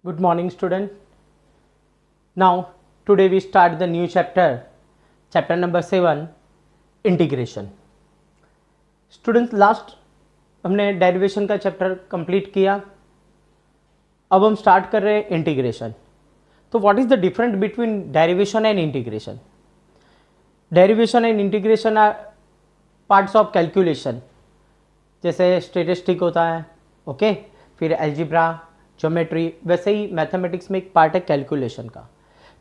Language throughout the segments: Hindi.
Good morning, student. Now, today we start the new chapter, chapter number 7, integration. Students, last हमने डेरिवेशन का चैप्टर कंप्लीट किया. अब हम स्टार्ट कर रहे हैं इंटीग्रेशन. तो what is the difference between derivation and integration? Derivation and integration are parts of calculation. जैसे स्टैटिस्टिक होता है, ओके, फिर अलजेब्रा, ज्योमेट्री, वैसे ही मैथमेटिक्स में एक पार्ट है कैलकुलेशन का.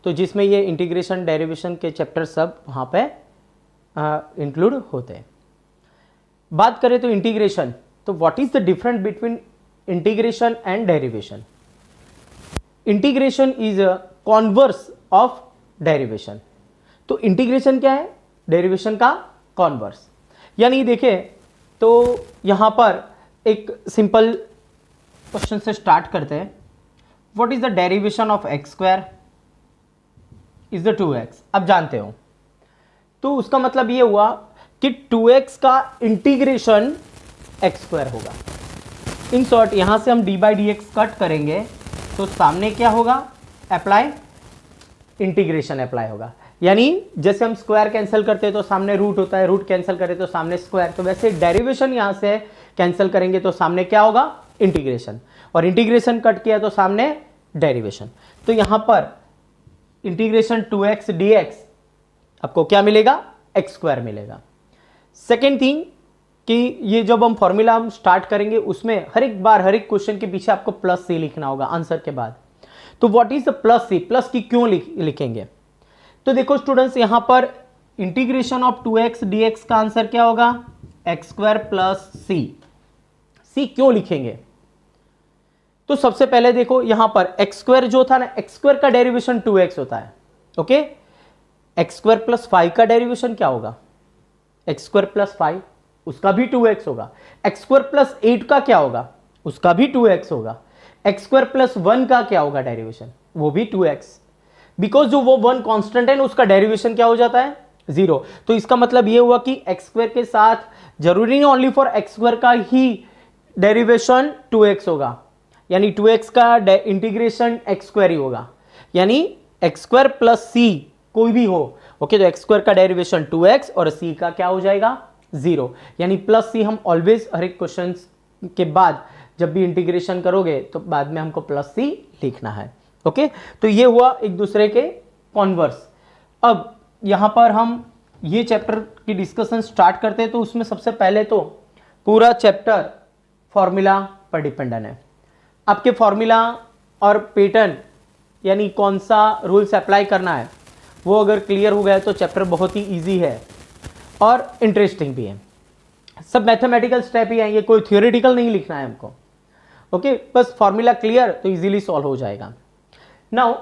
तो जिसमें ये इंटीग्रेशन डेरिवेशन के चैप्टर सब वहाँ पे इंक्लूड होते हैं. बात करें तो इंटीग्रेशन, तो what is the difference between integration and derivation? Integration is a converse of derivation. तो इंटीग्रेशन क्या है? डेरिवेशन का कॉन्वर्स. यानी देखें तो यहाँ पर एक सिंपल क्वेश्चन से स्टार्ट करते हैं. What is the derivation of x square is the 2x. अब जानते हो तो उसका मतलब ये हुआ कि 2x का इंटीग्रेशन एक्स स्क्वायर होगा. इन शॉर्ट यहां से हम d/dx कट करेंगे तो सामने क्या होगा? अप्लाई इंटीग्रेशन अप्लाई होगा. यानी जैसे हम स्क्वायर कैंसिल करते हैं तो सामने रूट होता है, रूट कैंसिल करें तो सामने स्क्वायर, तो वैसे डेरिवेशन यहां से कैंसिल करेंगे तो सामने क्या होगा? इंटीग्रेशन. और इंटीग्रेशन कट किया तो सामने डेरिवेशन. तो यहां पर इंटीग्रेशन 2x dx आपको क्या मिलेगा? एक्स स्क्वायर मिलेगा. सेकेंड थिंग कि ये जब हम फॉर्मूला हम स्टार्ट करेंगे उसमें हर एक बार हर एक क्वेश्चन के पीछे आपको प्लस सी लिखना होगा आंसर के बाद. तो what is the plus C? Plus की क्यों लिखेंगे? तो देखो स्टूडेंट्स, यहां पर इंटीग्रेशन ऑफ 2x dx का आंसर क्या होगा? X square plus C. C क्यों लिखेंगे? तो सबसे पहले देखो यहां पर एक्स स्क्वायर जो था ना, एक्स स्क्वायर का डेरिवेशन 2x होता है, ओके. एक्स स्क्वायर प्लस 5 का डेरिवेशन क्या होगा? एक्स स्क्वायर प्लस 5, उसका भी 2x होगा. एक्स स्क्वायर प्लस 8 का क्या होगा? उसका भी 2x होगा. एक्स स्क्वायर प्लस 1 का क्या होगा डेरिवेशन? वो भी 2x. बिकॉज जो वो 1 कांस्टेंट है ना, उसका डेरिवेशन क्या हो जाता है? 0. तो इसका मतलब ये हुआ कि एक्स स्क्वायर के साथ जरूरी नहीं ओनली फॉर एक्स स्क्वायर का ही डेरिवेशन 2x होगा, यानी 2x का इंटीग्रेशन एक्स स्क्वायर ही होगा. यानी एक्स स्क्वायर प्लस सी कोई भी हो, ओके. तो एक्स स्क्वायर का डेरिवेशन 2x और सी का क्या हो जाएगा? 0. यानी प्लस सी हम ऑलवेज हर एक क्वेश्चन के बाद जब भी इंटीग्रेशन करोगे तो बाद में हमको प्लस सी लिखना है, ओके. तो ये हुआ एक दूसरे के कॉन्वर्स. अब यहां पर हम ये चैप्टर की डिस्कशन स्टार्ट करते हैं तो उसमें सबसे पहले तो पूरा चैप्टर फॉर्मूला पर डिपेंडेंट है. आपके फॉर्मूला और पैटर्न यानी कौन सा रूल्स अप्लाई करना है वो अगर क्लियर हो गया तो चैप्टर बहुत ही इजी है और इंटरेस्टिंग भी है. सब मैथमेटिकल स्टेप ही है, ये कोई थियोरेटिकल नहीं लिखना है हमको, ओके. बस फॉर्मूला क्लियर तो इजीली सॉल्व हो जाएगा. नाउ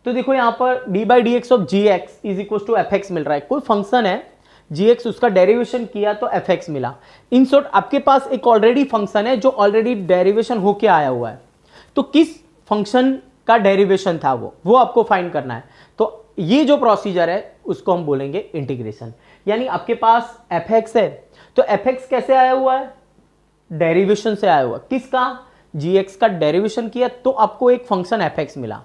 तो देखो यहाँ पर d/dx of gx is equal to fx मिल रहा है. कोई फंक्शन है gx, उसका डेरिवेशन किया तो fx मिला. इन शॉर्ट आपके पास एक ऑलरेडी फंक्शन है जो ऑलरेडी डेरिवेशन होके आया हुआ है. तो किस फंक्शन का डेरिवेशन था वो आपको फाइंड करना है. तो ये जो प्रोसीजर है उसको हम बोलेंगे इंटीग्रेशन. यानी आपके पास fx है तो fx कैसे आया हुआ है? डेरिवेशन से आया हुआ. किसका? gx का डेरिवेशन किया तो आपको एक फंक्शन fx मिला.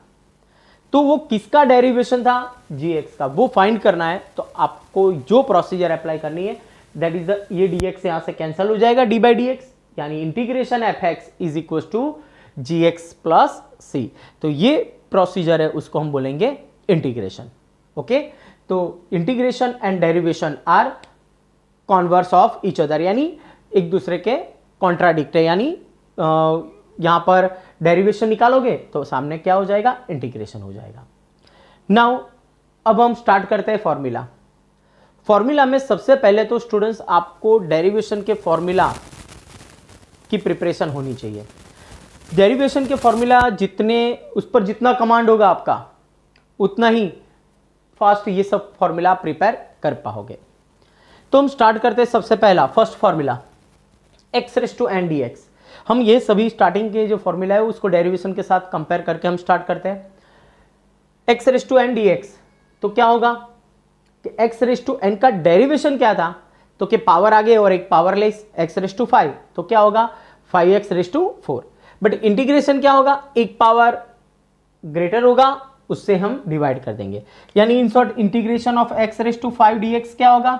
तो वो किसका डेरिवेशन था? gx का. वो फाइंड करना है तो आपको जो प्रोसीजर अप्लाई करनी है दैट इज द, ये dx यहां से कैंसिल हो जाएगा d/dx, यानी integration fx is equal to gx plus c. तो ये प्रोसीजर है उसको हम बोलेंगे इंटीग्रेशन, ओके. तो integration and derivation are converse of each other, यानी एक दूसरे के कॉन्ट्राडिक्ट है. यानी यहां पर डेरिवेशन निकालोगे तो सामने क्या हो जाएगा? इंटीग्रेशन हो जाएगा. नाउ अब हम स्टार्ट करते हैं फॉर्मूला. फॉर्मूला में सबसे पहले तो स्टूडेंट्स आपको डेरिवेशन के फॉर्मूला की प्रिपरेशन होनी चाहिए. डेरिवेशन के फॉर्मूला जितने, उस पर जितना कमांड होगा आपका उतना ही फास्ट ये सब फॉर्मूला प्रिपेयर कर पाओगे. तो हम स्टार्ट करते हैं. सबसे पहला फर्स्ट फॉर्मूला x⁻n dx. हम ये सभी स्टार्टिंग के जो फॉर्मूला है उसको डेरिवेशन के साथ कंपेयर करके हम स्टार्ट करते हैं. x⁻n dx तो क्या होगा कि x⁻n का डेरिवेशन क्या था? तो कि पावर आगे और एक पावरलेस x⁵ तो क्या होगा? 5x⁴. बट इंटीग्रेशन क्या होगा? एक पावर ग्रेटर होगा उससे हम डिवाइड कर देंगे, यानी in short integration of x raise to 5 dx क्या होगा,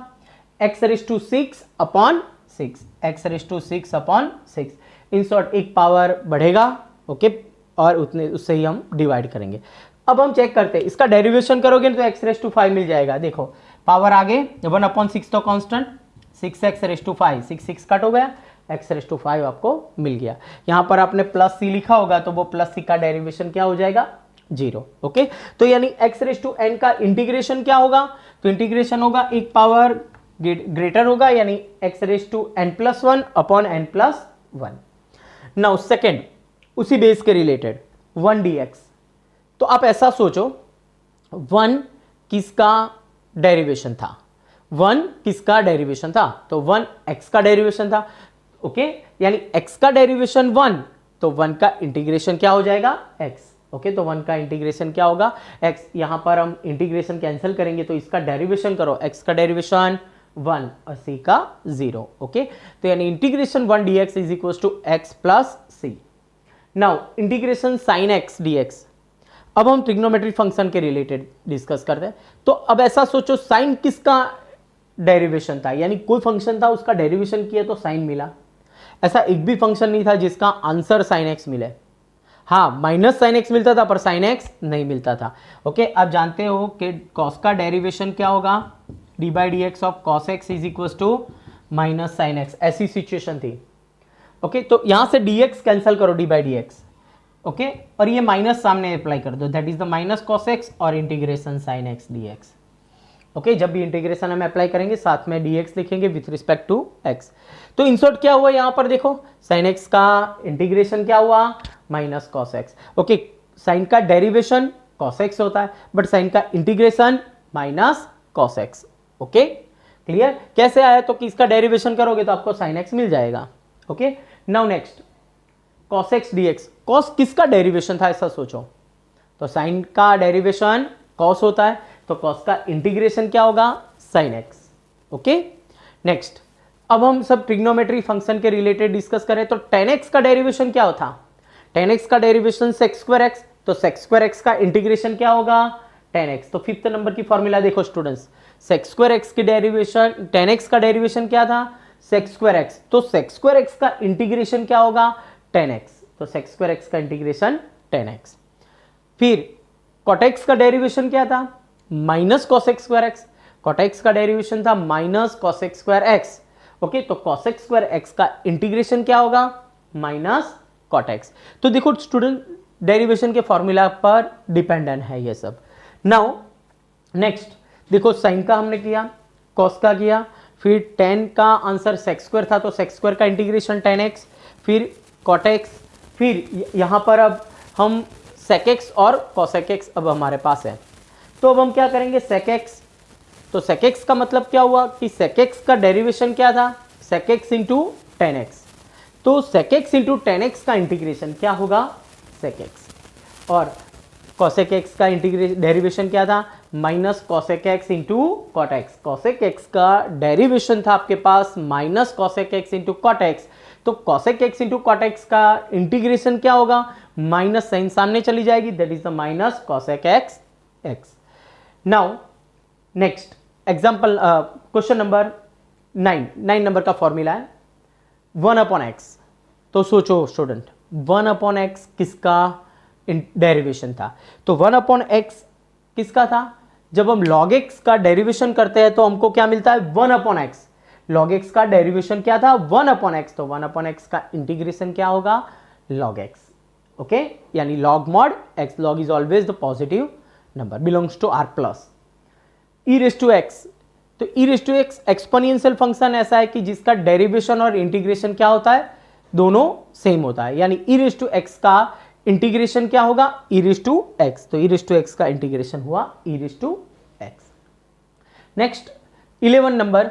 x raise to 6 upon 6, x raise to 6 upon 6। In short एक पावर बढ़ेगा, ओके, और उतने उससे ही हम डिवाइड करेंगे। अब हम चेक करते हैं, इसका डेरिवेशन करोगे तो x रेज टू 5 मिल जाएगा। देखो पावर आगे 1/6 तो constant, 6x raise to 5, 6 cut हो गया, x रेज टू 5 आपको मिल गया। यहां पर आपने प्लस c लिखा होगा तो वो प्लस c का डेरिवेशन क्या हो जाएगा, 0। ओके, तो यानी x रेज टू n का इंटीग्रेशन क्या होगा, तो इंटीग्रेशन होगा एक पावर ग्रेटर होगा, यानी x raise to n+1 upon n+1। Now second, उसी बेस के रिलेटेड 1 dx। तो आप ऐसा सोचो 1 किसका डेरिवेशन था, 1 किसका डेरिवेशन था, तो 1 x का डेरिवेशन था। ओके, यानी x का डेरिवेशन 1, तो 1 का इंटीग्रेशन क्या हो जाएगा, x। ओके, तो 1 का इंटीग्रेशन क्या होगा, x। यहां पर हम इंटीग्रेशन कैंसिल करेंगे तो इसका डेरिवेशन करो, x का डेरिवेशन 1 और c का 0। ओके, तो यानी integration 1 dx is equal to x plus c। Now integration sin x dx। अब हम ट्रिग्नोमेट्री फंक्शन के रिलेटेड डिस्कस करते हैं। तो अब ऐसा सोचो साइन किसका डेरिवेशन था, यानी कोई फंक्शन था उसका डेरिवेशन किया तो साइन मिला। ऐसा एक भी फंक्शन नहीं था जिसका आंसर साइन एक्स मिले। हाँ, माइनस साइन एक्स मिलता था पर साइन एक्स नहीं मिलता था। ओके, आप जानते हो कि कॉस का डेरिवेशन क्या होगा, D by D x of cos X is equal to minus sine X. ऐसी सिचुएशन थी। ओके, तो यहां से डी एक्स कैंसिल करो, D by D X. Okay, और ये माइनस सामने अप्लाई कर दो, that is the minus cos X और integration sine X D X. Okay, जब भी इंटीग्रेशन हम अप्लाई करेंगे साथ में dx लिखेंगे विथ रिस्पेक्ट टू x। तो इन शॉर्ट क्या हुआ यहां पर देखो, sin x का इंटीग्रेशन क्या हुआ, minus cos x। Okay, sin का डेरिवेशन cos x होता है बट sin का integration minus cos x। Okay, clear, कैसे आया, तो कि इसका डेरिवेशन करोगे तो आपको sin x मिल जाएगा। Okay, now next cos x dx। cos किसका डेरिवेशन था ऐसा सोचो, तो sin का डेरिवेशन cos होता है, तो cos का इंटीग्रेशन क्या होगा, sin x। ओके, नेक्स्ट अब हम सब ट्रिग्नोमेट्री फंक्शन के रिलेटेड डिस्कस करें तो tan x का डेरिवेशन क्या होता, tan x का डेरिवेशन sec स्क्वायर x, तो sec स्क्वायर x का इंटीग्रेशन क्या होगा, tan x। तो 5th नंबर की फॉर्मूला देखो स्टूडेंट्स, sec स्क्वायर x की डेरिवेशन, tan x का डेरिवेशन क्या था, sec स्क्वायर x, तो sec स्क्वायर x का इंटीग्रेशन क्या होगा, tan x। तो sec स्क्वायर x का इंटीग्रेशन tan x। फिर cot x का डेरिवेशन क्या था, minus cosec square x। cot x का डेरिवेशन था minus cosec square x। Okay, तो cosec स्क्वायर x का इंटीग्रेशन क्या होगा, माइनस cot x। तो देखो स्टूडेंट, डेरिवेशन के फॉर्मूला पर डिपेंडेंट है ये सब। नाउ नेक्स्ट देखो, साइन का हमने किया, cos का किया, फिर tan का आंसर sec स्क्वायर था तो sec स्क्वायर का इंटीग्रेशन tan x, फिर cot x, फिर यहां पर अब हम sec x और cosec x अब हमारे पास है। तो अब हम क्या करेंगे, sec x, तो sec x का मतलब क्या हुआ कि sec x का डेरिवेशन क्या था, sec x into tan x। तो sec x into tan x का इंटीग्रेशन क्या होगा, sec x। और cosec x का इंटीग्रेशन डेरिवेशन क्या था, minus cosec x into cot x। cosec x का डेरिवेशन था आपके पास minus cosec x into cot x। तो cosec x into cot x का इंटीग्रेशन क्या होगा, माइनस साइन सामने चली जाएगी, that is the minus cosec x x। Now next example, question number 9 number का फॉर्मूला है 1/x। तो सोचो स्टूडेंट, 1/x किसका डेरिवेशन था, तो 1/x किसका था, जब हम log x का डेरिवेशन करते हैं तो हमको क्या मिलता है, 1/x। log x का डेरिवेशन क्या था, 1/x, तो 1/x का इंटीग्रेशन क्या होगा, log x। ओके, यानी log mod x, log is always the positive number belongs to r plus। e raised to x, तो e raised to x exponential function ऐसा है कि जिसका डेरिवेशन और इंटीग्रेशन क्या होता है, दोनों सेम होता है, यानी e raised to x का इंटीग्रेशन क्या होगा, e raised to x। तो e raised to x का इंटीग्रेशन हुआ e raised to x। Next 11 number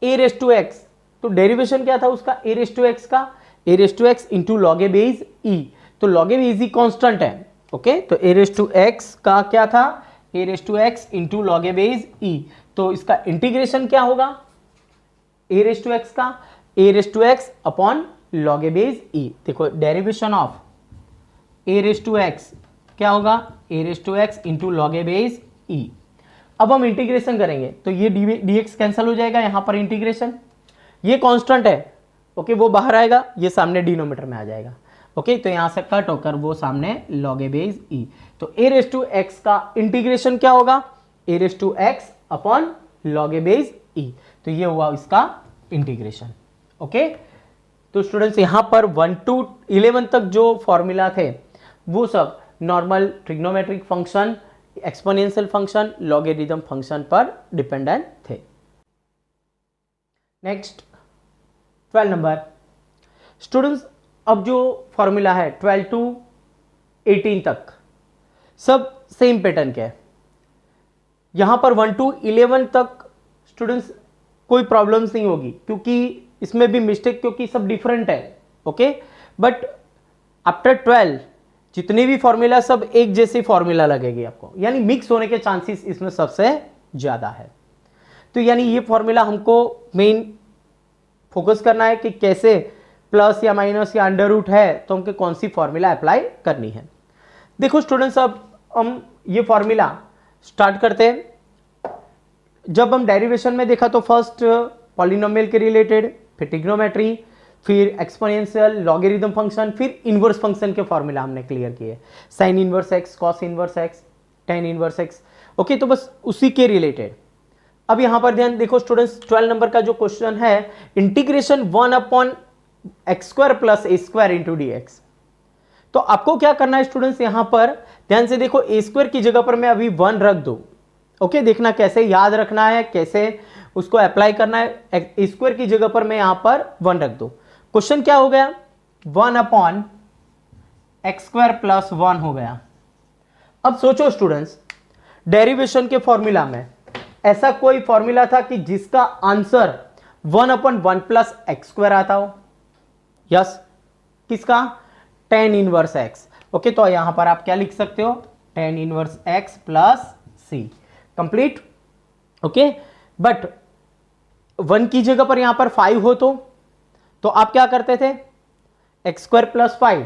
a raised to x, तो डेरिवेशन क्या था उसका, a raised to x का, a raised to x into log a base e। तो log a base e constant है। ओके, तो a raised to x का क्या था, a raised to x into log a base e। तो इसका इंटीग्रेशन क्या होगा, a raised to x का a raised to x upon log a base e। देखो derivation of a raised to x क्या होगा a raise to x into log a base e। अब हम इंटीग्रेशन करेंगे तो ये dx कैंसिल हो जाएगा, यहां पर इंटीग्रेशन, ये कांस्टेंट है ओके वो बाहर आएगा, ये सामने डिनोमिनेटर में आ जाएगा ओके। तो यहां से कट होकर वो सामने लॉग ए बेस e। तो a रेज टू एक्स का इंटीग्रेशन क्या होगा, a raise to x upon log a base e। तो ये हुआ इसका इंटीग्रेशन ओके। तो स्टूडेंट्स यहां पर 1 to 11 तक जो फॉर्मूला थे वो सब normal trigonometric function, exponential function, logarithm function पर डिपेंडेंट थे। नेक्स्ट 12 नंबर स्टूडेंट्स, अब जो फॉर्मूला है 12 to 18 तक सब सेम पैटर्न के है। यहां पर 1 to 11 तक स्टूडेंट्स कोई प्रॉब्लम्स नहीं होगी क्योंकि इसमें भी मिस्टेक, क्योंकि सब डिफरेंट है ओके। बट आफ्टर 12 जितने भी फॉर्मूला सब एक जैसी फॉर्मूला लगेगी आपको, यानी मिक्स होने के चांसेस इसमें सबसे ज्यादा है। तो यानी ये फॉर्मूला हमको मेन फोकस करना है कि कैसे प्लस या माइनस या अंडर रूट है तो हमको कौन सी फॉर्मूला अप्लाई करनी है। देखो स्टूडेंट्स, अब हम ये फॉर्मूला स्टार्ट करते हैं। जब हम डेरिवेशन में देखा तो फर्स्ट पॉलिनोमियल के रिलेटेड, फिर ट्रिग्नोमेट्री, फिर एक्सपोनेंशियल, लॉगरिथम फंक्शन, फिर इनवर्स फंक्शन के फॉर्मूला हमने क्लियर किए, sign inverse x, cos inverse x, ten inverse X okay. तो बस उसी के रिलेटेड अब यहां पर ध्यान देखो स्टूडेंट्स, 12 नंबर का जो क्वेश्चन है integration 1 upon x square plus ए स्क्वायर इंटू डी एक्स। तो आपको क्या करना है स्टूडेंट्स, यहां पर ध्यान से देखो, ए स्क्वायर की जगह पर मैं अभी 1 रख दूं ओके। देखना कैसे याद रखना है, कैसे उसको अप्लाई करना है। ए स्क्वायर की जगह पर मैं यहां पर 1 रख दूं। क्वेश्चन क्या हो गया, 1 अपॉन एक्स स्क्वायर प्लस 1 हो गया। अब सोचो स्टूडेंट्स, डेरिवेशन के फॉर्मूला में ऐसा कोई फॉर्मूला था कि जिसका answer 1 upon 1 plus x square आता हो? यस, किसका, टेन इनवर्स एक्स ओके। तो यहां पर आप क्या लिख सकते हो, tan inverse x plus c, complete okay. But 1 की जगह पर यहां पर 5 हो तो आप क्या करते थे, एक्स स्क्वायर प्लस 5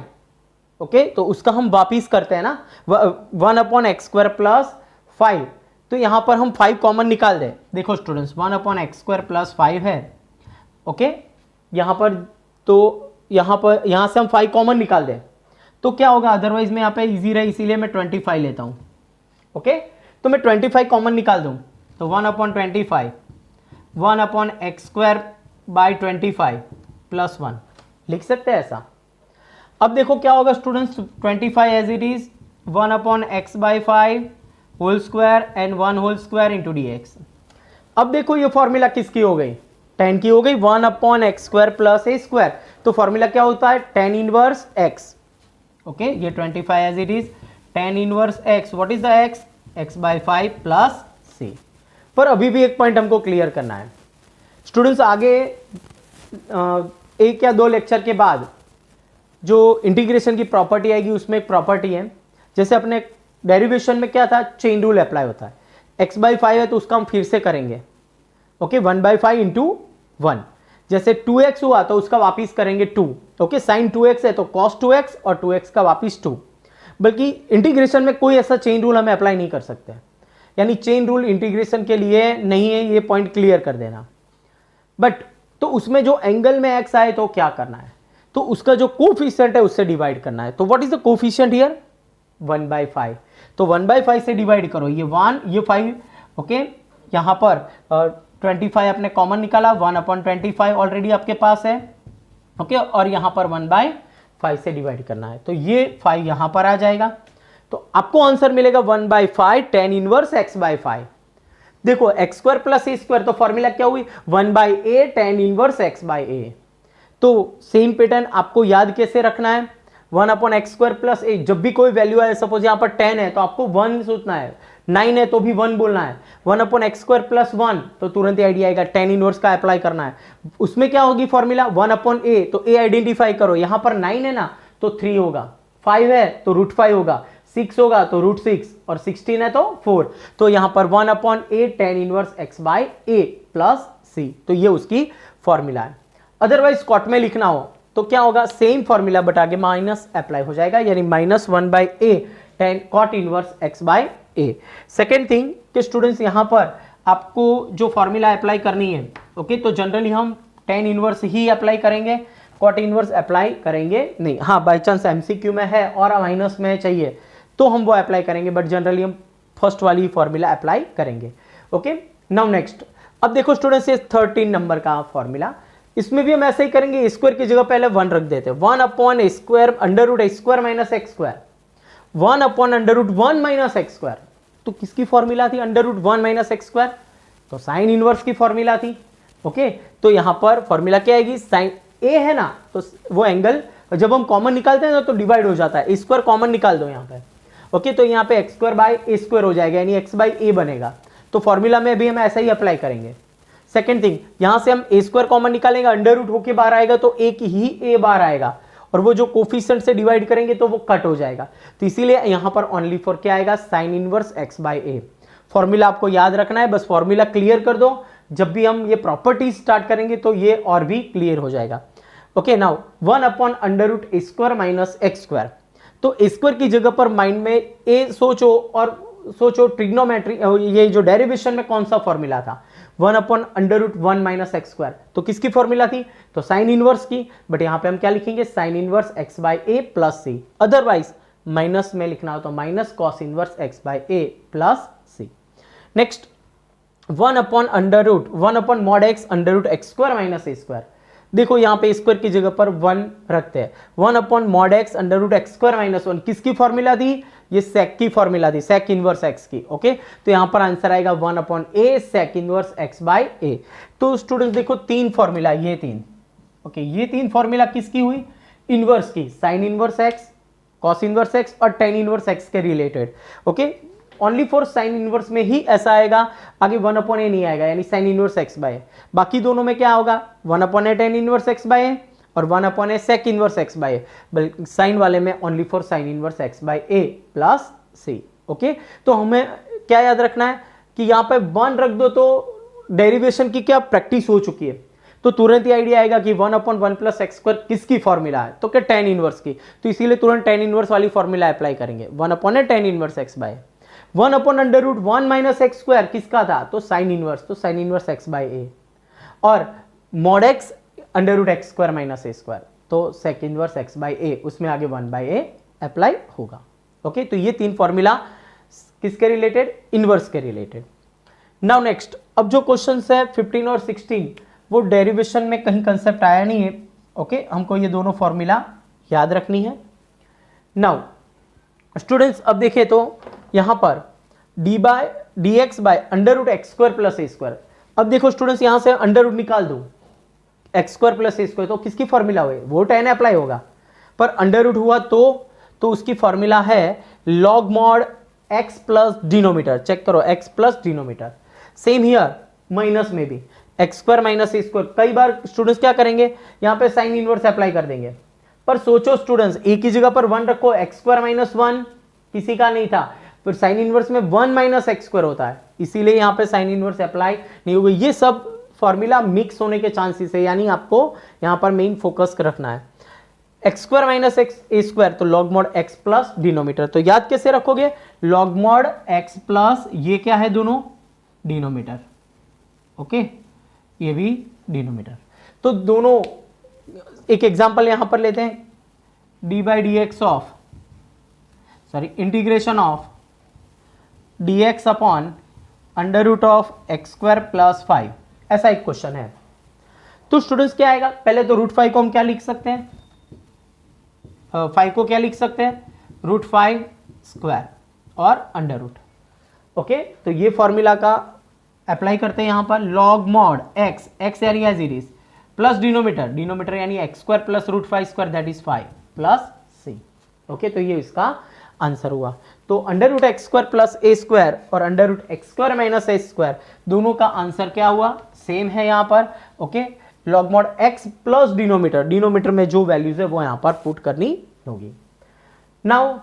ओके। तो उसका हम वापिस करते हैं ना, 1 अपॉन एक्स स्क्वायर प्लस 5। तो यहां पर हम 5 कॉमन निकाल दें। देखो students, 1 upon x square plus 5 है ओके यहां पर। तो यहां से हम 5 कॉमन निकाल दें तो क्या होगा, अदरवाइज में यहां पे इजी रहे इसीलिए मैं 25 लेता हूं ओके। तो मैं 25 कॉमन निकाल दूं तो 1 upon 25, 1 upon x square by 25 plus 1 लिख सकते हैं ऐसा। अब देखो क्या होगा students, 25 as it is 1 upon x by 5 whole square and 1 whole square into D x. अब देखो ये फॉर्मूला किसकी हो गई, 10 की हो गई, 1 अपॉन एक्स स्क्वायर प्लस ए स्क्वायर। तो फॉर्मूला क्या होता है, टेन इनवर्स एक्स ओके। ये 25 as it is tan inverse X, what is the X, X by 5 plus C. पर अभी भी एक पॉइंट हमको क्लियर करना है स्टूडेंट्स, आगे 1 या 2 लेक्चर के बाद जो इंटीग्रेशन की प्रॉपर्टी आएगी उसमें एक प्रॉपर्टी है, जैसे अपने डेरिवेशन में क्या था, चेन रूल अप्लाई होता है। एक्स बाई 5 है तो उसका हम फिर से करेंगे ओके, 1 बाई 5 इंटू 1। जैसे 2x हुआ तो उसका वापिस करेंगे 2 ओके। साइन 2x है तो कॉस 2x और 2x का वापिस 2। बल्कि इंटीग्रेशन में कोई ऐसा चेन रूल हमें अप्लाई नहीं कर सकते, यानी चेन रूल इंटीग्रेशन के लिए नहीं है, ये पॉइंट क्लियर कर देना। बट तो उसमें जो एंगल में x आए तो क्या करना है, तो उसका जो कोफिशिएंट है उससे डिवाइड करना है। तो what is the coefficient here, 1 by 5। तो 1 बाई 5 से डिवाइड करो, ये 1 ये 5 ओके। यहां पर 25 आपने कॉमन निकाला, 1 अपॉन 25 ऑलरेडी आपके पास है ओके। और यहां पर 1 बाई 5 से डिवाइड करना है, तो ये 5 यहां पर आ जाएगा। तो आपको आंसर मिलेगा 1 by 5 tan inverse X by 5। देखो एक्स स्क्वायर प्लस ए स्क्वायर, तो फॉर्मूला क्या हुई, 1 by A tan inverse X by A. तो सेम पैटर्न आपको याद कैसे रखना है, 1 upon x square plus A. जब भी कोई वैल्यू आए, सपोज यहां पर 10 है तो आपको 1 सोचना है, 9 है तो भी 1 बोलना है। 1 अपॉन एक्स स्क्वायर प्लस 1 तो तुरंत आइडिया आएगा, टेन इनवर्स का अप्लाई करना है। उसमें क्या होगी फॉर्मूला, 1 अपॉन ए, तो ए आइडेंटिफाई करो। यहां पर 9 है ना तो 3 होगा, 5 है तो √5 होगा, 6 होगा तो √6 और 16 है तो 4। तो यहां पर 1 upon A tan inverse X by A plus C, तो ये उसकी फॉर्मूला है। अदरवाइज स्कॉट में लिखना हो तो क्या होगा, सेम फॉर्मूला बट आगे माइनस अप्लाई हो जाएगा, यानी -1 by A tan cot inverse x by a. Second thing कि स्टूडेंट्स यहाँ पर आपको जो फॉर्मूला अप्लाई करनी है, ओके, तो जनरली हम टेन इनवर्स ही अप्लाई करेंगे, कॉट इनवर्स अप्लाई करेंगे नहीं। हाँ, बाई चांस एमसीक्यू में है और माइनस में चाहिए तो हम वो अप्लाई करेंगे, बट जनरली हम फर्स्ट वाली फॉर्मूला अप्लाई करेंगे। ओके, नाउ नेक्स्ट, अब देखो स्टूडेंट्स ये 13 नंबर का फॉर्मूला, इसमें भी हम ऐसे ही करेंगे, स्क्वायर की जगह पहले 1 रख देते हैं, 1 upon square under root square minus x square, 1 upon under root 1 minus x square. तो किसकी फॉर्मूला थी under root 1 minus x square? तो साइन इनवर्स की फॉर्मूला थी। ओके, तो यहां पर फॉर्मूला क्या आएगी, साइन ए है ना, तो वो एंगल जब हम कॉमन निकालते हैं ना तो डिवाइड हो जाता है, स्क्वायर कॉमन निकाल दो यहां पे। ओके, तो यहां पे x square by A square हो जाएगा, यानी एक्स बाय ए बनेगा। तो फॉर्मूला में भी हम ऐसा ही अप्लाई करेंगे। सेकेंड थिंग, यहां से हम ए स्क्वायर कॉमन निकालेंगे, अंडर रूट होके बाहर आएगा तो एक ही ए बाहर आएगा, और वो जो कोफिशिएंट से डिवाइड करेंगे तो वो कट हो जाएगा। तो इसीलिए यहां पर ओनली फॉर क्या आएगा, sign inverse x by A. Formula आपको याद रखना है, बस फॉर्मूला क्लियर कर दो, जब भी हम ये प्रॉपर्टीज स्टार्ट करेंगे तो ये और भी क्लियर हो जाएगा। Okay, now 1 upon under root square minus x square. तो स्क्वायर की जगह पर माइंड में ए सोचो, और सोचो ट्रिग्नोमेट्री, ये जो डेरिवेशन में कौन सा फॉर्मूला था, 1 upon under root 1 minus x square. तो किसकी फॉर्मूला थी, तो साइन इनवर्स की, बट यहां पे हम क्या लिखेंगे, sine inverse x by A plus C. Otherwise minus में लिखना हो तो minus cos inverse x by A plus C. Next, 1 upon under root 1 upon mod x under root x square minus A square. देखो यहां पे स्क्वायर की जगह पर 1 रखते हैं, 1 upon mod x under root x square minus 1, किसकी फॉर्मूला थी, ये सेक की फॉर्मूला थी, सेक इनवर्स एक्स की। ओके, तो यहां पर आंसर आएगा 1 upon a sec inverse x by a. तो स्टूडेंट्स देखो 3 फॉर्मूला, ये 3, ओके, ये 3 फॉर्मूला किसकी हुई, इनवर्स की, sign inverse x, cos inverse x और टेन इनवर्स एक्स के related. Okay, only for sine inverse में ही ऐसा आएगा, आगे 1 अपॉन ए नहीं आएगा, यानी sine inverse x by a. बाकी दोनों में क्या होगा, 1 upon A tan inverse x by a और 1 upon a sec inverse x by a, बल्कि साइन वाले में only for sine inverse x by A plus c. Okay, तो हमें क्या याद रखना है कि यहां पे 1 रख दो तो डेरिवेशन की क्या प्रैक्टिस हो चुकी है, तो तुरंत ही आइडिया आएगा कि 1 अपॉन 1 प्लस एक्स स्क्वायर किसकी फॉर्मूला है, तो क्या टेन इनवर्स की। तो इसीलिए तुरंत टेन इनवर्स वाली फॉर्मूला अप्लाई करेंगे, 1 upon A tan inverse x by. 1 upon under root 1 minus x square किसका था, तो साइन इनवर्स, तो sine inverse x by a, और mod x under root x square minus ए स्क्वायर, तो sec inverse x by a, उसमें आगे 1 बाय ए अप्लाई होगा। ओके, तो ये 3 फॉर्मूला किसके रिलेटेड, इनवर्स के रिलेटेड। नाउ नेक्स्ट, अब जो क्वेश्चंस है 15 और 16 वो डेरिवेशन में कहीं कंसेप्ट आया नहीं है। ओके, हमको ये दोनों फॉर्मूला याद रखनी है। नाउ स्टूडेंट्स, अब देखें तो यहां पर d by d x by under root x square plus A square. अब देखो स्टूडेंट्स, यहां से अंडर रूट निकाल दो, एक्स स्क्वायर प्लस ए स्क्वायर, तो किसकी फॉर्मूला हुई, वो टेन अप्लाई होगा, पर अंडर रूट हुआ तो उसकी फॉर्मूला है log mod x plus denominator. Check करो, x plus denominator. Same here minus में भी एक्स स्क्वायर माइनस ए स्क्वायर। कई बार स्टूडेंट्स क्या करेंगे, यहां पे साइन इनवर्स अप्लाई कर देंगे, पर सोचो स्टूडेंट्स, ए की जगह पर 1 रखो, एक्स स्क्वायर माइनस 1 किसी का नहीं था, फिर साइन इनवर्स में 1 माइनस एक्स स्क्वायर होता है, इसीलिए यहां पे साइन इनवर्स अप्लाई नहीं होगी। ये सब फॉर्मूला मिक्स होने के चांसेस है, यानी आपको यहां पर मेन फोकस रखना है। एक्स स्क्वायर माइनस एक्स ए स्क्वायर, तो log mod x plus denominator, तो याद कैसे रखोगे, लॉग मॉड एक्स प्लस, ये क्या है दोनों डिनोमीटर। ओके, ये भी डिनोमीटर, तो दोनों एक एग्जांपल यहां पर लेते हैं, d by D x of integration of d x upon under root of x square plus 5, ऐसा एक क्वेश्चन है। तो स्टूडेंट्स क्या आएगा, पहले तो रूट 5 को हम क्या लिख सकते हैं, 5 को क्या लिख सकते हैं, रूट 5 स्क्वायर और अंडर रूट। ओके, तो ये फॉर्मूला का अप्लाई करते हैं यहां पर, लॉग मॉड एक्स, एक्स यानी as it is, plus denominator यानी x square plus root 5 square that is 5 plus c. Okay, तो ये इसका आंसर हुआ। तो under root x square plus ए स्क्वायर और under root x square minus ए स्क्वायर, दोनों का आंसर क्या हुआ, सेम है यहां पर। Okay, log mod x plus denominator में जो वैल्यूज है वो यहां पर पुट करनी होगी। नाउ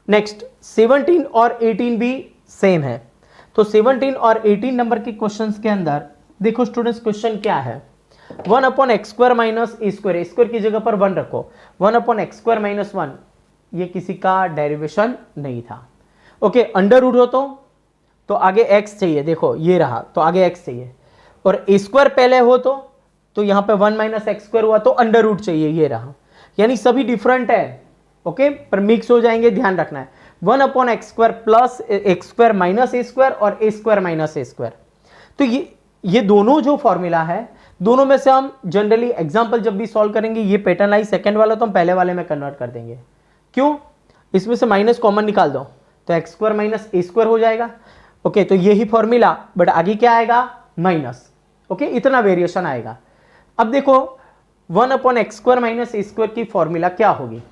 नेक्स्ट 17 और 18 भी सेम है, तो 17 और 18 नंबर के क्वेश्चंस के अंदर देखो स्टूडेंट्स, क्वेश्चन क्या है, 1 अपॉन एक्स स्क्वायर माइनस ए स्क्वायर, की जगह पर 1 रखो, 1 अपॉन एक्स स्क्वायर माइनस 1, ये किसी का डेरिवेशन नहीं था। ओके, अंडर रूट हो तो आगे x चाहिए, देखो ये रहा, तो आगे x चाहिए, और a स्क्वायर पहले हो तो यहां पे 1 माइनस एक्स स्क्वायर हुआ तो अंडर रूट चाहिए, ये रहा। यानी सभी डिफरेंट है, ओके, पर मिक्स हो जाएंगे, ध्यान रखना है। 1 upon x square plus x square minus ए स्क्वायर और a square minus A square. तो ये दोनों जो फॉर्मूला है, दोनों में से हम जनरली एग्जांपल जब भी सॉल्व करेंगे, ये पैटर्न आई सेकंड वाला तो हम पहले वाले में कन्वर्ट कर देंगे। क्यों? इसमें से माइनस कॉमन निकाल दो तो एक्स स्क्वायर माइनस ए स्क्वायर हो जाएगा। ओके, तो यही फॉर्मूला, बट आगे क्या आएगा? माइनस। ओके, इतना वेरिएशन आएगा। अब देखो 1 अपॉन एक्स स्क्वायर माइनस ए स्क्वायर की फॉर्मूला क्या होगी,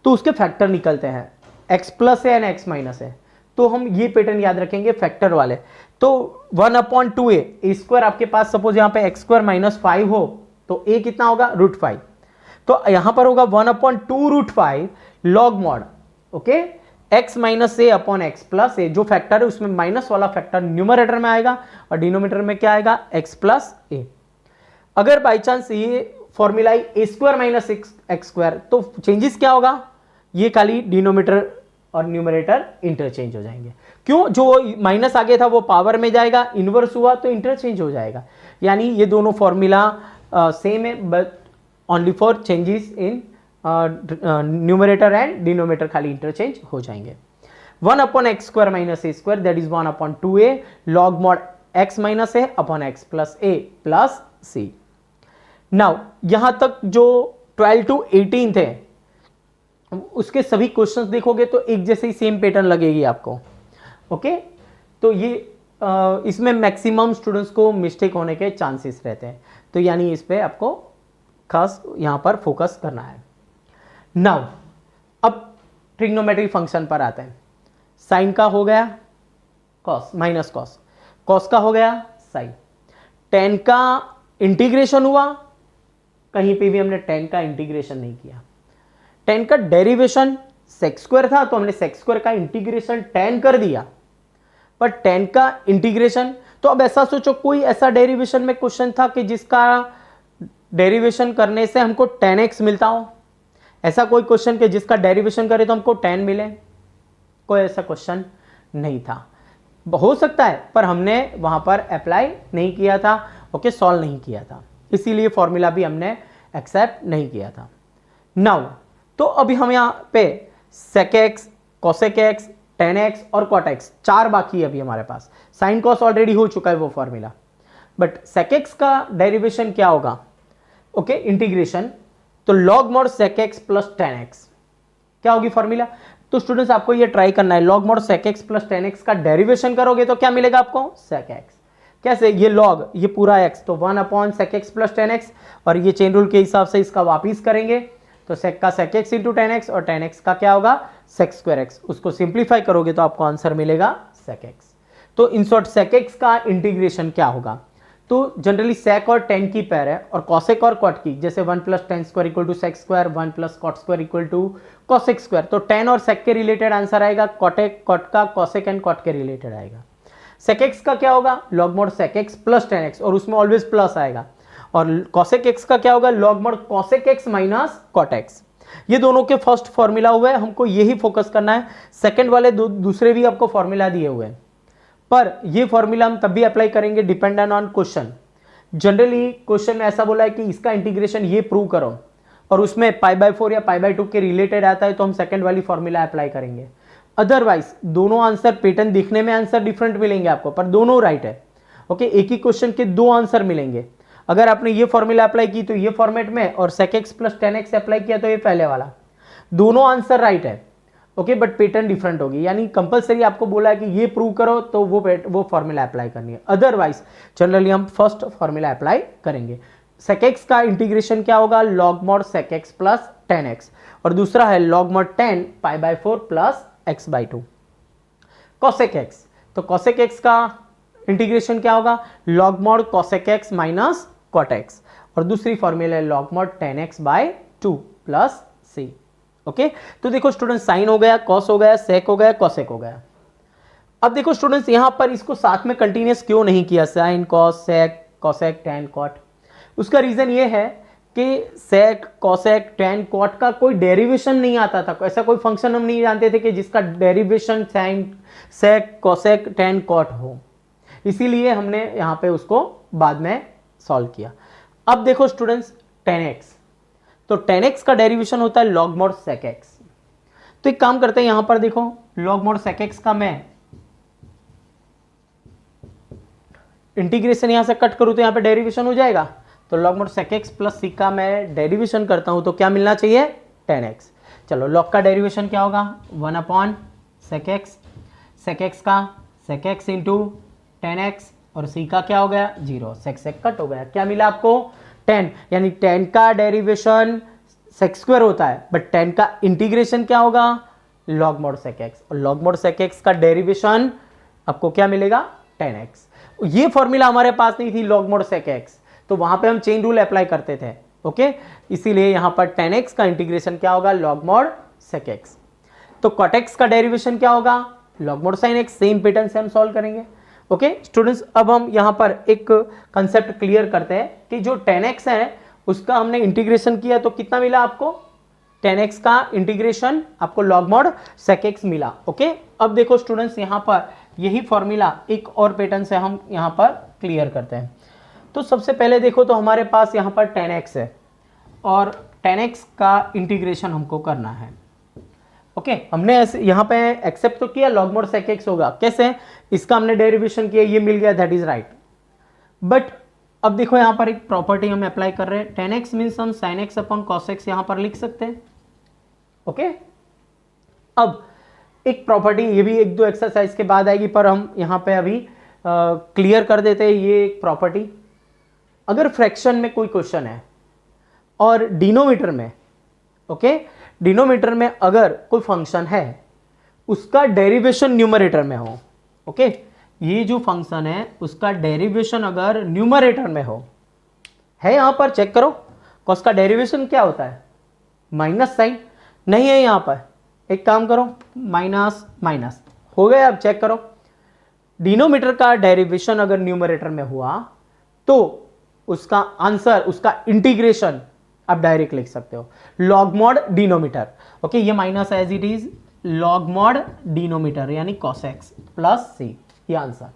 तो उसके फैक्टर निकलते हैं, एक्स प्लस है एंड एक्स माइनस है, तो हम ये पैटर्न याद रखेंगे फैक्टर वाले। तो 1 अपॉन 2a, ए स्क्वायर आपके पास सपोज यहाँ पे एक्स स्क्वायर माइनस 5 हो तो a कितना होगा? √5। तो यहां पर होगा 1 upon 2√5 log mod, okay, x minus a upon x plus a, जो फैक्टर है उसमें माइनस वाला फैक्टर न्यूमरेटर में आएगा और डिनोमिनेटर में क्या आएगा? x प्लस ए। अगर बाई चांस ये फॉर्मूला ए स्क्वायर माइनस एक्स स्क्वायर, तो चेंजेस क्या होगा? ये खाली डिनोमिनेटर और न्यूमरेटर इंटरचेंज हो जाएंगे। क्यों? जो माइनस आगे था वो पावर में जाएगा, इनवर्स हुआ तो इंटरचेंज हो जाएगा। यानी ये दोनों फॉर्मूला सेम है, but only for changes in numerator and denominator खाली इंटरचेंज हो जाएंगे। 1 upon x square minus A square, that is 1 upon 2a log mod x minus a upon x plus a plus c. Now यहां तक जो 12 to 18 थे, उसके सभी क्वेश्चंस देखोगे तो एक जैसे ही सेम पैटर्न लगेगी आपको। ओके, तो ये इसमें मैक्सिमम स्टूडेंट्स को मिस्टेक होने के चांसेस रहते हैं, तो यानी इस पे आपको खास यहां पर फोकस करना है। नाउ अब ट्रिग्नोमेट्री फंक्शन पर आते हैं। साइन का हो गया कॉस माइनस कॉस, कॉस का हो गया साइन, टेन का इंटीग्रेशन हुआ, कहीं पे भी हमने टेन का इंटीग्रेशन नहीं किया। टेन का डेरिवेशन सेक स्क्वायर था तो हमने सेक स्क्वायर का इंटीग्रेशन टेन कर दिया, पर टेन का इंटीग्रेशन, तो अब ऐसा सोचो कोई ऐसा डेरिवेशन में क्वेश्चन था कि जिसका डेरिवेशन करने से हमको 10x मिलता हो, ऐसा कोई क्वेश्चन कि जिसका डेरिवेशन करे तो हमको 10 मिले? कोई ऐसा क्वेश्चन नहीं था। हो सकता है पर हमने वहां पर अप्लाई नहीं किया था, ओके, सॉल्व नहीं किया था, इसीलिए फॉर्मूला भी हमने एक्सेप्ट नहीं किया था। नाउ तो अभी हम यहाँ पे sec x, cosec x, tan x और cot x 4 बाकी है अभी हमारे पास। sin cos ऑलरेडी हो चुका है वो फॉर्मूला, बट sec x का डेरिवेशन क्या होगा? ओके, इंटीग्रेशन, तो log mod sec x plus tan x क्या होगी फॉर्मूला? तो स्टूडेंट्स आपको ये ट्राई करना है, log mod sec x plus tan x का डेरिवेशन करोगे तो क्या मिलेगा आपको? sec x। कैसे? ये log, ये पूरा x, तो 1 upon sec x plus tan x, और ये चेन रूल के हिसाब से इसका वापिस करेंगे तो sec का sec x into tan x, और tan x का क्या होगा? sec square x। उसको सिंप्लीफाई करोगे तो आपको आंसर मिलेगा sec x। तो इन शॉर्ट sec x का इंटीग्रेशन क्या होगा? तो जनरली sec और tan की पेयर है, और cosec और cot की, जैसे 1 plus tan square equal to sec square, 1 plus cot square equal to cosec square, तो tan और sec के रिलेटेड आंसर आएगा, cot का cosec एंड cot के रिलेटेड आएगा। sec x का क्या होगा? log mod sec x plus tan x, और उसमें ऑलवेज प्लस आएगा। और cosec x का क्या होगा? log mod cosec x minus cot x। ये दोनों के फर्स्ट फॉर्मूला हुए, हमको यही फोकस करना है। सेकंड वाले दूसरे भी आपको फॉर्मूला दिए हुए हैं, पर ये फॉर्मूला हम तब भी अप्लाई करेंगे dependent on question. Generally question में ऐसा बोला है कि इसका इंटीग्रेशन ये प्रूव करो, और उसमें π/4 या π/2 के रिलेटेड आता है तो हम सेकंड वाली फॉर्मूला अप्लाई करेंगे। अदरवाइज दोनों आंसर पैटर्न दिखने में आंसर डिफरेंट मिलेंगे आपको, पर दोनों राइट है। ओके, एक ही क्वेश्चन के दो आंसर मिलेंगे। अगर आपने ये फॉर्मूला अप्लाई की तो ये फॉर्मेट में, और sec x plus tan x apply किया तो ये पहले वाला, दोनों आंसर राइट है। ओके, बट पैटर्न डिफरेंट होगी, यानी कंपलसरी आपको बोला है कि ये प्रूव करो तो वो फॉर्मूला अप्लाई करनी है। अदरवाइज जनरली हम फर्स्ट फॉर्मूला अप्लाई करेंगे। sec x का इंटीग्रेशन क्या होगा? log mod sec x plus tan x, और दूसरा है log mod tan π/4 plus x/2। cosec x, तो cosec x का इंटीग्रेशन क्या होगा? log mod cosec x minus cot x, और दूसरी फॉर्मूला है log mod tan x/2 plus c। Okay, तो देखो स्टूडेंट, साइन हो गया, कॉस हो गया, सेक हो गया, कॉसेक हो गया। अब देखो स्टूडेंट्स, यहां पर इसको साथ में कंटिन्यूस क्यों नहीं किया? साइन, कॉस, सेक, कॉसेक, टैन, कॉट। उसका रीजन ये है कि सेक, कॉसेक, टेन, कॉट का कोई डेरिवेशन नहीं आता था, ऐसा कोई फंक्शन हम नहीं जानते थे कि जिसका डेरिवेशन साइन, सेक, कॉसेक, टेन, कॉट हो। इसीलिए हमने यहाँ पे उसको बाद में सॉल्व किया। अब देखो स्टूडेंट्स 10x, तो 10x का डेरिवेशन होता है लॉग मॉड सेक x। तो एक काम करते हैं, यहां पर देखो लॉग मॉड सेक x का मैं इंटीग्रेशन यहां से कट करूं तो यहां पे डेरिवेशन हो जाएगा। तो log mod sec x plus c का मैं डेरिवेशन करता हूं तो क्या मिलना चाहिए 10x। चलो लॉग का डेरिवेशन क्या होगा 1 अपॉन सेक x का सेक x इंटू 10x और सी का क्या हो गया 0, सेक कट हो गया, क्या मिला आपको 10। यानी 10 का डेरिवेशन सेक स्क्वायर होता है, बट 10 का इंटीग्रेशन क्या होगा लॉग मॉड सेक x, और लॉग मॉड सेक x का डेरिवेशन आपको क्या मिलेगा 10x। ये फॉर्मूला हमारे पास नहीं थी लॉग मॉड सेक x, तो वहां पे हम चेन रूल अप्लाई करते थे, ओके। इसीलिए यहां पर 10x का इंटीग्रेशन क्या होगा लॉग मॉड सेक x। तो cot x का डेरिवेशन क्या होगा log mod sine x। Same pattern से हम सॉल्व करेंगे, ओके स्टूडेंट्स। अब हम यहां पर एक कंसेप्ट क्लियर करते हैं कि जो 10x है उसका हमने इंटीग्रेशन किया तो कितना मिला आपको 10x का इंटीग्रेशन आपको लॉग मॉड सेक x मिला, ओके। अब देखो स्टूडेंट्स यहां पर यही फॉर्मूला एक और पैटर्न से हम यहां पर क्लियर करते हैं। तो सबसे पहले देखो तो हमारे पास यहां पर 10x है और 10x का इंटीग्रेशन हमको करना है, ओके। हमने ऐसे यहां पे एक्सेप्ट तो किया लॉग मॉड सेक x होगा, कैसे इसका हमने डेरिवेशन किया, ये मिल गया, दैट इज राइट। बट अब देखो यहां पर एक प्रॉपर्टी हम अप्लाई कर रहे हैं, 10x मीन्स हम sin x upon cos x यहां पर लिख सकते हैं, ओके। अब एक प्रॉपर्टी ये भी एक दो एक्सरसाइज के बाद आएगी, पर हम यहां पे अभी क्लियर कर देते हैं ये एक प्रॉपर्टी। अगर फ्रैक्शन में कोई क्वेश्चन है और डिनोमीटर में, ओके, डिनोमीटर में अगर कोई फंक्शन है उसका डेरिवेशन न्यूमरेटर में हो, ओके, ये जो फंक्शन है उसका डेरिवेशन अगर न्यूमरेटर में हो, है यहां पर चेक करो cos का डेरिवेशन क्या होता है माइनस साइन, नहीं है यहां पर, एक काम करो माइनस माइनस हो गया। अब चेक करो डिनोमीटर का डेरिवेशन अगर न्यूमरेटर में हुआ तो उसका आंसर, उसका इंटीग्रेशन आप डायरेक्ट लिख सकते हो लॉग मॉड डिनोमीटर, ओके। ये minus as it is log mod denominator यानी cos x प्लस c, ये आंसर।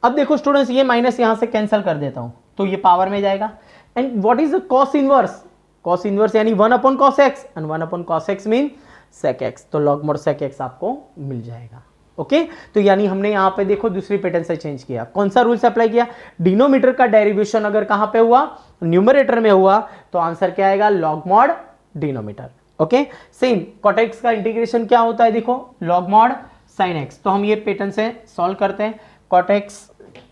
अब देखो स्टूडेंट्स ये माइनस यहां से कैंसिल कर देता हूं तो ये पावर में जाएगा। And what is the cos inverse, cos inverse यानी 1 upon cos x and 1 upon cos x mean sec x, तो log mod sec x आपको मिल जाएगा, ओके। तो यानी हमने यहां पे देखो दूसरी पैटर्न से चेंज किया, कौन सा रूल से अप्लाई किया, डिनोमीटर का डेरिवेशन अगर कहां पे हुआ न्यूमरेटर में हुआ तो आंसर क्या आएगा log mod denominator, okay. Same cot x का इंटीग्रेशन क्या होता है देखो log mod sin x, तो हम ये पैटर्न से सॉल्व करते हैं। cot x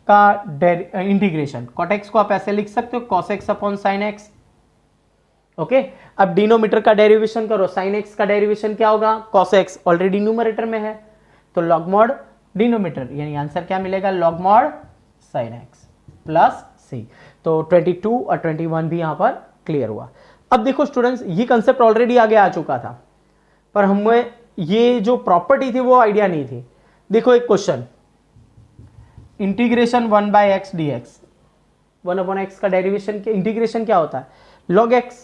का इंटीग्रेशन, cot x को आप ऐसे लिख सकते हो cos x upon sin x, okay. अब डिनोमीटर का डेरिवेशन करो, sin x का डेरिवेशन क्या होगा cos x, ऑलरेडी न्यूमरेटर में है तो log mod डिनोमीटर यानी आंसर क्या मिलेगा log mod sin x plus c। तो 22 और 21 भी यहां पर क्लियर हुआ। अब देखो स्टूडेंट्स ये कंसेप्ट ऑलरेडी आगे आ चुका था, पर हमें ये जो प्रॉपर्टी थी वो आइडिया नहीं थी। देखो एक question, integration 1/x dx, 1 upon x का डेरिवेशन के इंटीग्रेशन क्या होता है log x,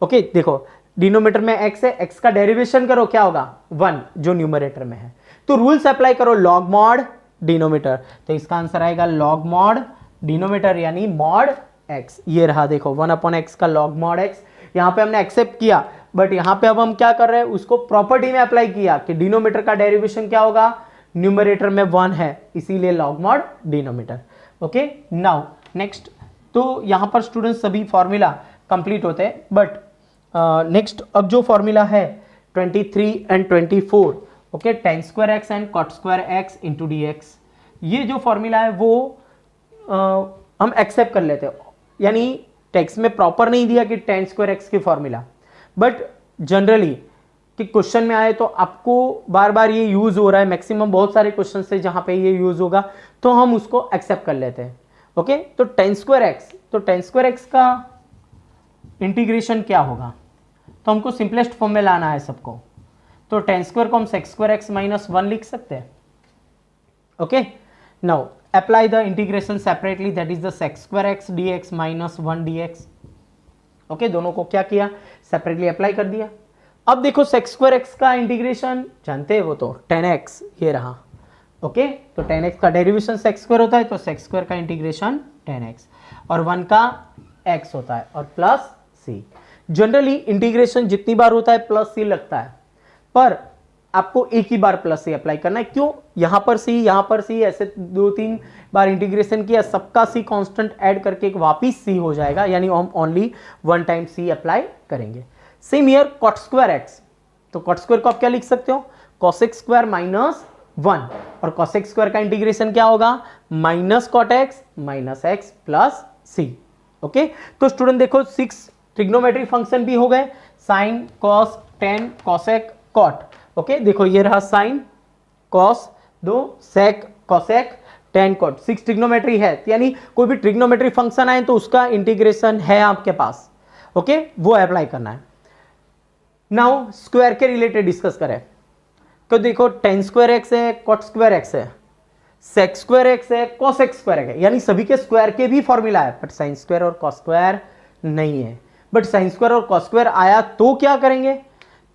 ओके। देखो डिनोमीटर में x है, x का डेरिवेशन करो क्या होगा 1 जो न्यूमरेटर में है, तो रूल्स अप्लाई करो log mod डिनोमीटर, तो इसका आंसर आएगा log mod डिनोमीटर यानी mod x। ये रहा देखो 1 अपॉन x का log mod x, यहां पे हमने एक्सेप्ट किया, बट यहां पे अब हम क्या कर रहे हैं उसको प्रॉपर्टी में अप्लाई किया कि डिनोमीटर का डेरिवेशन क्या होगा न्यूमरेटर में 1 है, इसीलिए log mod denominator, okay. Now next, तो यहां पर स्टूडेंट्स सभी फॉर्मूला कंप्लीट होते हैं, बट नेक्स्ट अब जो फॉर्मूला है 23 and 24, okay, tan square x and cot square x into dx, ये जो फॉर्मूला है वो हम एक्सेप्ट कर लेते हैं। यानी टेक्स्ट में प्रॉपर नहीं दिया कि tan स्क्वायर x की फॉर्मूला, बट जनरली कि क्वेश्चन में आए तो आपको बार बार ये यूज हो रहा है, मैक्सिमम बहुत सारे क्वेश्चन से जहां पे ये यूज होगा तो हम उसको एक्सेप्ट कर लेते हैं, ओके। तो tan स्क्वायर x, तो tan स्क्वायर x का इंटीग्रेशन क्या होगा, तो हमको सिंपलेस्ट फॉर्म में लाना है सबको, तो tan स्क्वायर को हम sec स्क्वायर x माइनस 1 लिख सकते हैं, okay. Now apply the integration separately, that is the sec square x dx minus 1 dx, okay, दोनों को क्या किया, सेपरेटली अप्लाई कर दिया। अब देखो sec स्क्वायर एक्स का इंटीग्रेशन जानते हैं वो तो 10x ये रहा। ओके, तो 10x का डेरिवेशन sec स्क्वायर होता है, तो sec स्क्वायर का इंटीग्रेशन 10x और 1 का x होता है और प्लस c। जनरली इंटीग्रेशन जितनी बार होता है प्लस c लगता है, पर आपको एक ही बार प्लस c अप्लाई करना है। क्यों, यहां पर c यहां पर c, ऐसे 2-3 बार इंटीग्रेशन किया, सबका c कांस्टेंट ऐड करके एक वापिस c हो जाएगा, यानी हम only one time c apply करेंगे। Same here cot square x, तो cot स्क्वायर को आप क्या लिख सकते हो, cos x स्क्वायर माइनस 1, और cos x स्क्वायर का इंटीग्रेशन क्या होगा, minus cot x minus x plus c। Okay, तो स्टूडेंट देखो 6 ट्रिग्नोमेट्रिक फंक्शन भी हो गए, sine cos tan cosec cot। Okay, देखो ये रहा sine cos 2 sec cosec tan cot, 6 trigonometry है, यानी कोई भी ट्रिग्नोमेट्री फंक्शन आए तो उसका इंटीग्रेशन है आपके पास। ओके, वो अप्लाई करना है। नाउ स्क्वायर के रिलेटेड डिस्कस करें तो देखो tan स्क्वायर एक्स है, cot स्क्वायर एक्स है, sec स्क्वायर एक्स है, cosec स्क्वायर है, यानी सभी के स्क्वायर के भी फॉर्मूला है, बट sin स्क्वायर और cos स्क्वायर नहीं है। बट sin स्क्वायर और cos स्क्वायर आया तो क्या करेंगे,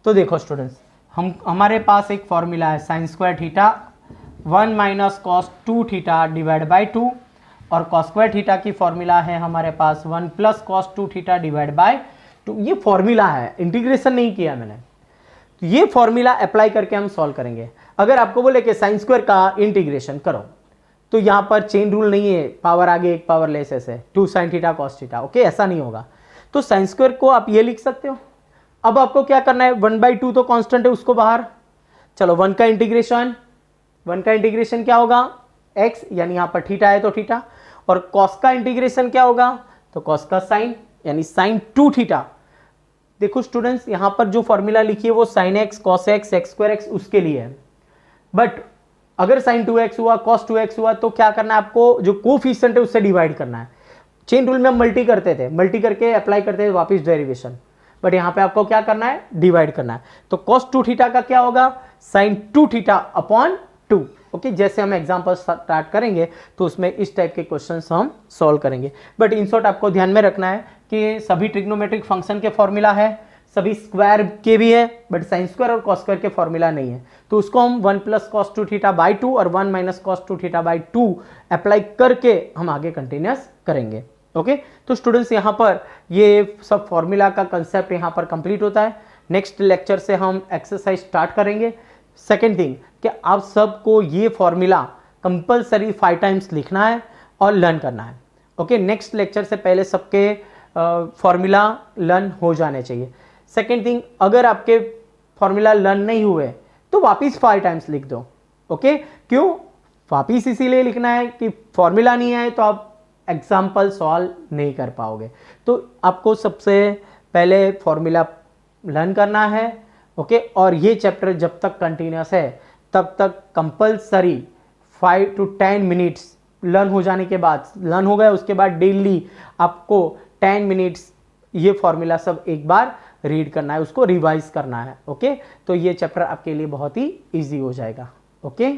तो देखो स्टूडेंट्स हमारे पास एक फॉर्मूला है sin square theta 1 minus cos 2 theta divide by 2, और cos स्क्वायर थीटा की फॉर्मूला है हमारे पास 1 plus cos 2 theta divide by 2। ये फॉर्मूला है, इंटीग्रेशन नहीं किया मैंने, तो ये फॉर्मूला अप्लाई करके हम सॉल्व करेंगे। अगर आपको बोले कि साइन स्क्वायर का इंटीग्रेशन करो तो यहां पर चेन रूल नहीं है, पावर आगे एक पावर लेस ऐसे 2 sin theta cos theta. Okay, ऐसा नहीं होगा, तो साइन स्क्वायर को आप ये लिख सकते हो। अब आपको क्या करना है, 1/2 तो कांस्टेंट है, उसको बाहर, चलो 1 का इंटीग्रेशन क्या होगा, x, यानी यहां पर थीटा है तो थीटा, और cos का इंटीग्रेशन क्या होगा, तो cos का साइन, यानी साइन 2 थीटा। देखो स्टूडेंट्स यहां पर जो फॉर्मूला लिखी है वो sin x cos x sec square x उसके लिए है, बट अगर sin 2x हुआ cos 2x हुआ तो क्या करना है आपको, जो कोफिशिएंट है उससे डिवाइड करना है। चेन रूल में हम मल्टी करते थे, मल्टी करके अप्लाई करते थे वापस डेरिवेशन, बट यहां पे आपको क्या करना है, डिवाइड करना है। तो cos 2 थीटा का क्या होगा, sin 2 थीटा अपॉन 2। ओके, जैसे हम एग्जांपल स्टार्ट करेंगे तो उसमें इस टाइप के क्वेश्चंस हम सॉल्व करेंगे। बट इन शॉर्ट आपको ध्यान में रखना है कि सभी ट्रिग्नोमेट्रिक फंक्शन के फॉर्मूला है, सभी स्क्वायर के भी है, बट साइन स्क्वायर और कॉस स्क्वायर के फॉर्मूला नहीं है, तो उसको हम 1 प्लस कॉस 2 थीटा बाई 2 और 1 minus cos 2 theta by 2 apply करके हम आगे कंटिन्यूस करेंगे। ओके, तो स्टूडेंट्स यहाँ पर ये सब फॉर्मूला का कंसेप्ट यहाँ पर कंप्लीट होता है। नेक्स्ट लेक्चर से हम एक्सरसाइज स्टार्ट करेंगे। सेकेंड थिंग कि आप सबको ये फॉर्मूला कंपलसरी 5 टाइम्स लिखना है और लर्न करना है। ओके, नेक्स्ट लेक्चर से पहले सबके फॉर्मूला लर्न हो जाने चाहिए। सेकेंड थिंग, अगर आपके फॉर्मूला लर्न नहीं हुए तो वापिस 5 टाइम्स लिख दो। ओके, क्यों वापिस इसीलिए लिखना है कि फॉर्मूला नहीं आए तो आप एग्जाम्पल सॉल्व नहीं कर पाओगे। तो आपको सबसे पहले फॉर्मूला लर्न करना है। ओके, और ये चैप्टर जब तक कंटिन्यूस है तब तक कंपलसरी 5 to 10 मिनट्स लर्न हो जाने के बाद, लर्न हो गया उसके बाद डेली आपको 10 मिनट्स ये फॉर्मूला सब एक बार रीड करना है, उसको रिवाइज करना है। ओके, तो ये चैप्टर आपके लिए बहुत ही इजी हो जाएगा। ओके।